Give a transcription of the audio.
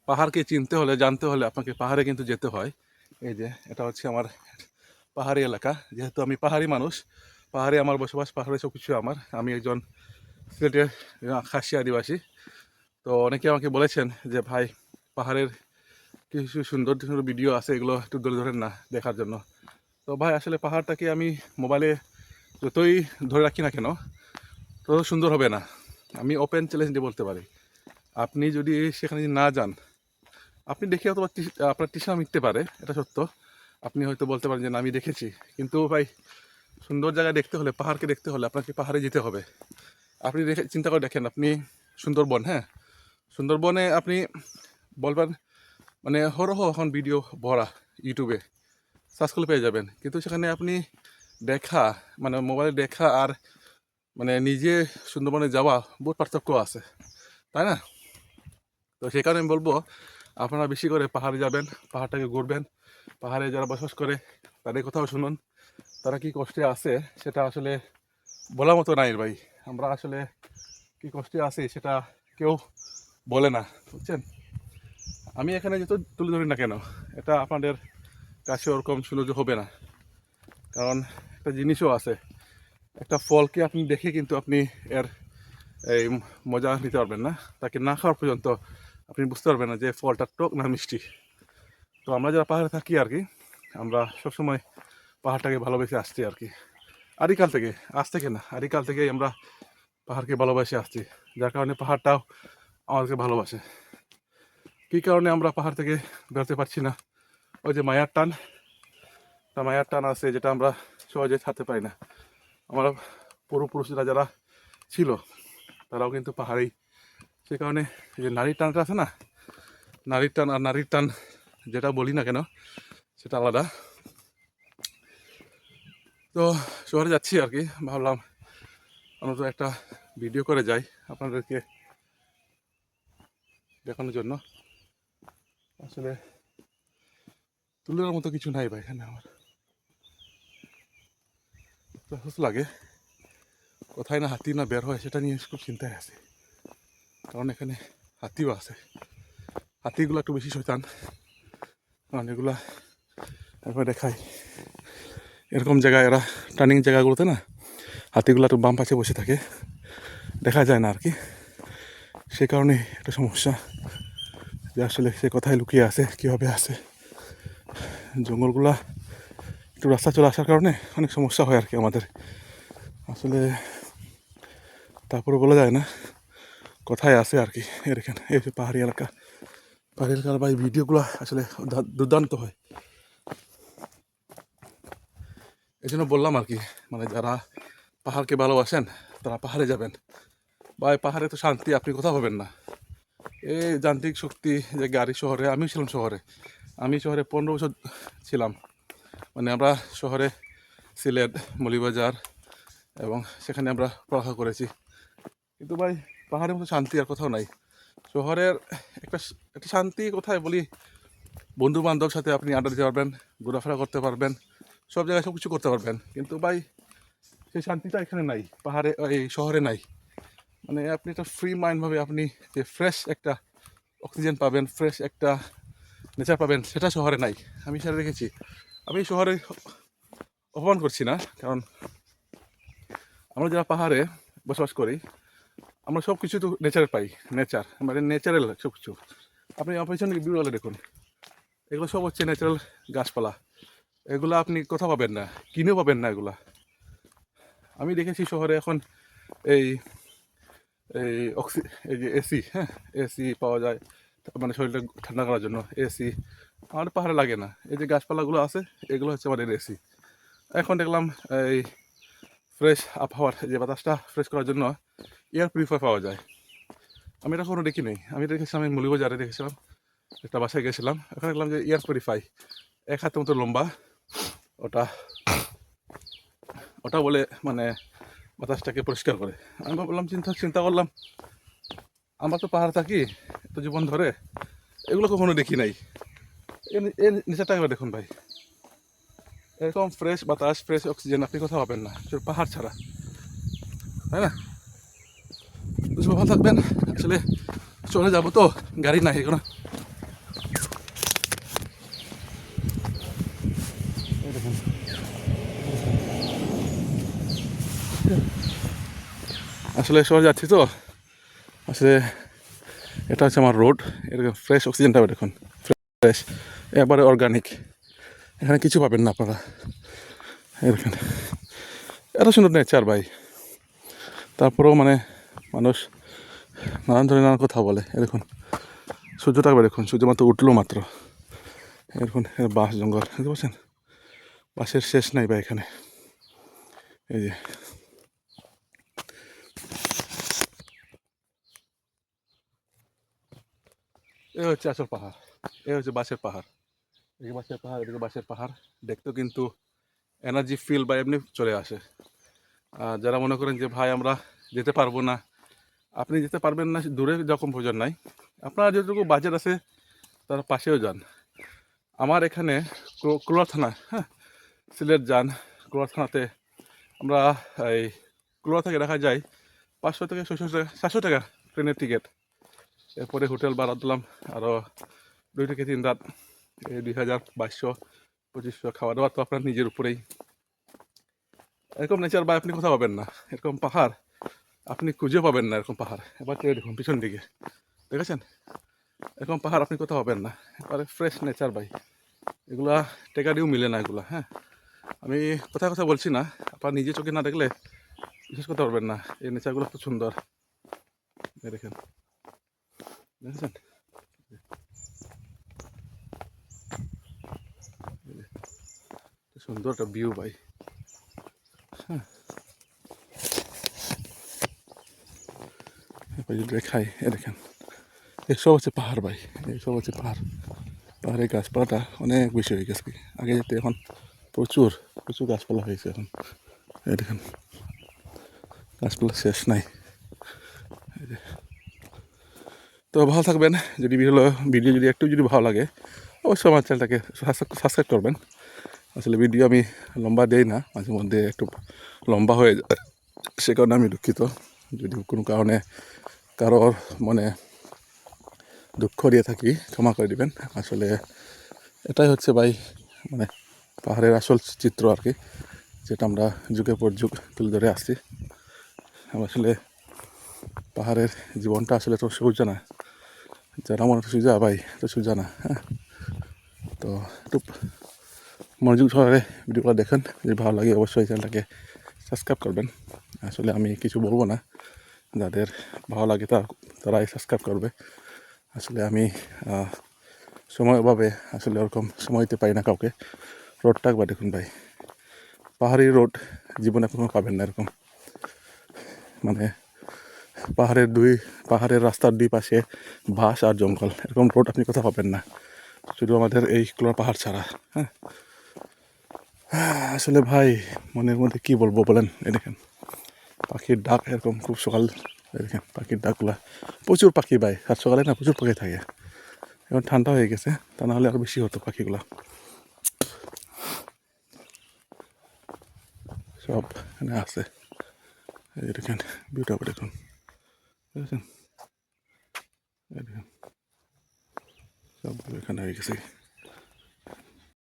পাহাড়কে চিনতে হলে জানতে হলে আপনাকে পাহাড়ে কিন্তু যেতে হয়। এই যে এটা হচ্ছে আমার পাহাড়ি এলাকা, যেহেতু আমি পাহাড়ি মানুষ, পাহাড়ে আমার বসবাস, পাহাড়ে সব কিছু আমার। আমি একজন সিলেটের খাসি আদিবাসী। তো অনেকে আমাকে বলেছেন যে ভাই, পাহাড়ের কিছু সুন্দর সুন্দর ভিডিও আছে, এগুলো একটু ধরে ধরেন না দেখার জন্য। তো ভাই আসলে পাহাড়টাকে আমি মোবাইলে যতই ধরে রাখি না কেন, তত সুন্দর হবে না। আমি ওপেন চ্যালেঞ্জ দিয়ে বলতে পারি, আপনি যদি সেখানে না যান, আপনি দেখে অথবা আপনার তৃষ্ণা মিটতে পারে, এটা সত্য। আপনি হয়তো বলতে পারেন যে না আমি দেখেছি, কিন্তু ভাই সুন্দর জায়গা দেখতে হলে, পাহাড়কে দেখতে হলে আপনাকে পাহাড়ে যেতে হবে। আপনি দেখে চিন্তা করে দেখেন, আপনি সুন্দরবন, হ্যাঁ, সুন্দরবনে আপনি বলবেন মানে হরহ এখন ভিডিও ভরা, ইউটিউবে সার্চ করলে পেয়ে যাবেন, কিন্তু সেখানে আপনি দেখা মানে মোবাইলে দেখা আর মানে নিজে সুন্দরবনে যাওয়া বহুত পার্থক্য আছে, তাই না? তো সেই কারণে আমি বলবো আপনারা বেশি করে পাহাড়ে যাবেন, পাহাড়টাকে ঘুরবেন, পাহাড়ে যারা বসবাস করে তাদের কথাও শুনুন, তারা কি কষ্টে আছে সেটা আসলে বলার মতো নাই ভাই। আমরা আসলে কি কষ্টে আছি সেটা কেউ বলে না, বুঝছেন? আমি এখানে যত তুলে ধরি না কেন, এটা আপনাদের কাছে ওরকম সৌন্দর্য হবে না, কারণ একটা জিনিসও আছে, একটা ফলকে আপনি দেখে কিন্তু আপনি এর এই মজা নিতে পারবেন না, তাকে না খাওয়ার পর্যন্ত আপনি বুঝতে পারবেন না যে ফলটা টক না মিষ্টি। তো আমরা যারা পাহাড়ে থাকি আর কি, আমরা সবসময় পাহাড়টাকে ভালোবেসে আসছি আর কি, আদিকাল থেকে, আজ থেকে না, আদিকাল থেকেই আমরা পাহাড়কে ভালোবেসে আসছি, যার কারণে পাহাড়টাও আমাদেরকে ভালোবাসে। কী কারণে আমরা পাহাড় থেকে বেরোতে পারছি না? ওই যে মায়ার টান, তা মায়ার টান আছে যেটা আমরা সহজে ছাড়তে পারি না। আমরা পূর্বপুরুষরা যারা ছিল তারাও কিন্তু পাহাড়েই, সে কারণে এই যে নারীর টানটা আছে না, নারীর টান আর নারীর টান যেটা বলি না কেন সেটা আলাদা। তো শহরে যাচ্ছি আর কি, ভাবলাম অন্তত একটা ভিডিও করে যাই আপনাদেরকে দেখানোর জন্য। আসলে তুলনার মতো কিছু নাই ভাই এখানে, আমার তো লাগে কোথায় না হাতি না বের হয় সেটা নিয়ে খুব চিন্তায় আছে, কারণ এখানে হাতিও আছে, হাতিগুলো একটু বেশি শয়তান, কারণ এগুলা একবার দেখাই এরকম জায়গায়, এরা টার্নিং জায়গাগুলোতে না হাতিগুলো একটু বাম পাশে বসে থাকে, দেখা যায় না আর কি, সে কারণে একটা সমস্যা যে আসলে সে কোথায় লুকিয়ে আছে, কীভাবে আছে। জঙ্গলগুলা একটু রাস্তা চলে আসার কারণে অনেক সমস্যা হয় আর কি আমাদের, আসলে তারপরে বলা যায় না কোথায় আছে আর কি। এর এখানে এই যে পাহাড়ি এলাকা, পাহাড়ি এলাকার ভাই ভিডিওগুলো আসলে দুর্দান্ত হয়। এই জন্য বললাম আর কি, মানে যারা পাহাড়কে ভালোবাসেন তারা পাহাড়ে যাবেন, বা পাহাড়ে তো শান্তি আপনি কোথাও পাবেন না। এই যান্ত্রিক শক্তি যে গাড়ি, শহরে আমিও ছিলাম, আমি শহরে 15 বছর ছিলাম, মানে আমরা শহরে সিলেট, মৌলভীবাজার, এবং সেখানে আমরা পড়াশোনা করেছি, কিন্তু ভাই পাহাড়ের মতো শান্তি আর কোথাও নাই। শহরের একটা একটা শান্তি কোথায় বলি, বন্ধু বান্ধব সাথে আপনি আড্ডা দিতে পারবেন, ঘোরাফেরা করতে পারবেন, সব জায়গায় সব কিছু করতে পারবেন, কিন্তু ভাই সেই শান্তিটা এখানে নাই, পাহাড়ে এই শহরে নাই। মানে আপনি একটা ফ্রি মাইন্ডভাবে আপনি যে ফ্রেশ একটা অক্সিজেন পাবেন, ফ্রেশ একটা নেচার পাবেন, সেটা শহরে নাই। আমি সেটা দেখেছি। আমি শহরে অপমান করছি না, কারণ আমরা যারা পাহাড়ে বসবাস করি আমরা সব কিছু তো নেচারে পাই, নেচার মানে ন্যাচারাল সব কিছু। আপনি অপারেশন ভিউগুলো দেখুন, এগুলো সব হচ্ছে ন্যাচারাল গাছপালা, এগুলো আপনি কোথাও পাবেন না, কিনেও পাবেন না এগুলা। আমি দেখেছি শহরে এখন এই এই এই যে এসি, হ্যাঁ, এসি পাওয়া যায়, মানে শরীরটা ঠান্ডা করার জন্য এসি। আমার পাহাড়ে লাগে না, এই যে গাছপালাগুলো আছে এগুলো হচ্ছে আমাদের এসি। এখন দেখলাম এই ফ্রেশ আবহাওয়ার যে বাতাসটা ফ্রেশ করার জন্য এয়ার পিউরিফায়ার পাওয়া যায়। আমি এটা কখনো দেখি নাই, আমি দেখেছিলাম আমি মৌলভীবাজারে দেখেছিলাম, একটা বাসায় গেছিলাম, ওখানে দেখলাম যে এয়ার পিউরিফাই 1 হাতের মতো লম্বা, ওটা ওটা বলে মানে বাতাসটাকে পরিষ্কার করে। আমি ভাবলাম, চিন্তা করলাম, আমরা তো পাহাড় থাকি তো জীবন ধরে, এগুলো কখনো দেখি নাই। এই নিচেরটা একবার দেখুন ভাই, এরকম ফ্রেশ বাতাস, ফ্রেশ অক্সিজেন আপনি কোথাও পাবেন না পাহাড় ছাড়া, তাই না? তো সবাই ভালো থাকবেন। আসলে চলে যাবো তো, গাড়ি নাই এগুলো, আসলে শহরে যাচ্ছি তো, আসলে এটা হচ্ছে আমার রোড। এরকম ফ্রেশ অক্সিজেনটা দেখুন, ফ্রেশ, এবারে অর্গানিক। এখানে কিছু পাবেন না আপনারা। এখানে এত সুন্দর নেচার ভাই, তারপরেও মানে মানুষ নানান ধরনের নানান কথা বলে। দেখুন সূর্যটা দেখুন, সূর্য মাত্র উঠলো মাত্র। এরকম বাঁশ জঙ্গল বুঝতে পারছেন, বাঁশের শেষ নাই ভাই এখানে। এই যে এই হচ্ছে আসল পাহাড়, এই হচ্ছে বাঁশের পাহাড়। এদিকে বাঁশের পাহাড়, এদিকে বাঁশের পাহাড়। দেখতেও কিন্তু এনার্জি ফিল বা এমনি চলে আসে। আর যারা মনে করেন যে ভাই আমরা যেতে পারবো না, আপনি যেতে পারবেন না দূরে যখন প্রয়োজন নাই, আপনার যেটুকু বাজেট আছে তার পাশেও যান। আমার এখানে কুড়া থানা, হ্যাঁ, সিলেট যান, কুড়া থানাতে আমরা এই কুড়া থেকে দেখা যায় 500 থেকে 600 টাকা, 700 টাকা ট্রেনের টিকিট। এরপরে হোটেল ভাড়া দিলাম আরও 2 থেকে 3 রাত, এই 2000, 2200, 2500। খাওয়া দাওয়া তো আপনার নিজের উপরেই। এরকম নেচার বা আপনি কোথাও পাবেন না, এরকম পাহাড় আপনি খুঁজে পাবেন না। এরকম পাহাড় এবার দেখুন পিছন দিকে, দেখেছেন? এরকম পাহাড় আপনি কোথাও পাবেন না, এবারে ফ্রেশ নেচার ভাই। এগুলা টেকা দিয়েও মিলে না এগুলা। হ্যাঁ, আমি কথা কথা বলছি না, আপনার নিজে চোখে না দেখলে বিশেষ করতে পারবেন না। এই নেচারগুলো খুব সুন্দর, দেখেন, দেখেছেন? সুন্দর একটা ভিউ ভাই। হ্যাঁ, এবার যদি দেখাই, এ দেখেন, এসব হচ্ছে পাহাড় ভাই, এইসব হচ্ছে পাহাড়। পাহাড়ের গাছপালাটা অনেক বেশি হয়ে গেছে, আগে যেতে এখন প্রচুর প্রচুর গাছপালা হয়েছে এখন। এই দেখেন গাছপালা শেষ নাই। তো ভালো থাকবেন। যদি ভিডিও যদি একটু যদি ভালো লাগে, অবশ্যই আমার চ্যানেলটাকে সাবস্ক্রাইব করবেন। আসলে ভিডিও আমি লম্বা দেই না, মাঝে মধ্যে একটু লম্বা হয়ে যায়, সে কারণে আমি দুঃখিত। যদি কোনো কারণে কারোর মানে দুঃখ দিয়ে থাকি, ক্ষমা করে দিবেন। আসলে এটাই হচ্ছে ভাই মানে পাহাড়ের আসল চিত্র আর কি, যেটা আমরা যুগের পর যুগ তুলে ধরে আসছি। আসলে পাহাড়ের জীবনটা আসলে তো সোজা না, যারা মনে হচ্ছে সোজা ভাই, তো সোজা না। হ্যাঁ, তো একটু মনোযোগ সহকারে ভিডিওগুলো দেখেন। যদি ভালো লাগে অবশ্যই চ্যানেলটাকে সাবস্ক্রাইব করবেন। আসলে আমি কিছু বলবো না, যাদের ভালো লাগে তারাই সাবস্ক্রাইব করবে। আসলে আমি সময় অভাবে আসলে ওরকম সময় দিতে পারি না কাউকে। রোডটা একবার দেখুন ভাই, পাহাড়ি রোড জীবনে কোনো পাবেন না এরকম। মানে পাহাড়ের রাস্তার দুই পাশে বাঁশ আর জঙ্গল, এরকম রোড আপনি কোথাও পাবেন না, শুধু আমাদের এই কুলার পাহাড় ছাড়া। হ্যাঁ, আসলে ভাই মনের মধ্যে কি বলবো বলেন। এই দেখেন পাখির ডাক, এরকম খুব সকাল, দেখেন পাখির ডাকগুলা, প্রচুর পাখি ভাই। আর সকালে না প্রচুর পাখি থাকে, এখন ঠান্ডা হয়ে গেছে, তা না হলে আরও বেশি হতো পাখিগুলা। সব এখানে আছে, এই দেখেন ভিউটা দেখুন, দেখেছেন? এই দেখেন সব এখানে হয়ে গেছে।